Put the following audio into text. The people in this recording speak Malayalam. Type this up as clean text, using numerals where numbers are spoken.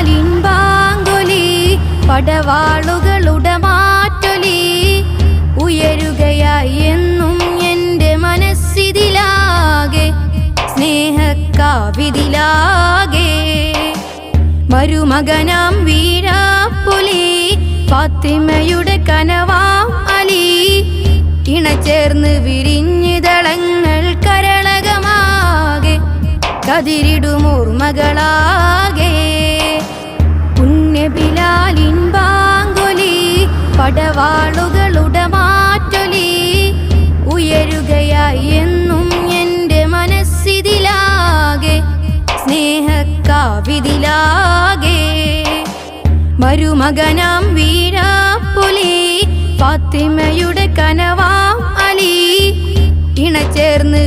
ബിലാലിൻ ബാങ്കൊലി പടവാളുകളുടെ മാറ്റൊലി ഉയരുകയായി എന്നും എൻ്റെ മനസ്സിതിലാകെ സ്നേഹക്കാവിതിലാകെ മരുമകനാം വീരാപ്പുലി ഫാത്തിമയുടെ കനവാം അലി ഇണചേർന്ന് വിരിഞ്ഞിതളങ്ങൾ കരളകമാകെ കതിരിടുമോർമകളാകെ പുണ്യ ബിലാലിൻ ബാങ്കൊലി പടവാളുകളുടെ മാറ്റൊലി ഉയരുകയായി എന്നും എൻ്റെ മനസ്സിതിലാകെ സ്നേഹക്കാവിതിലാകെ മരുമകനാം വീരാപ്പുലി ഫാത്തിമയുടെ കനവാം അലി ഇണചേർന്ന്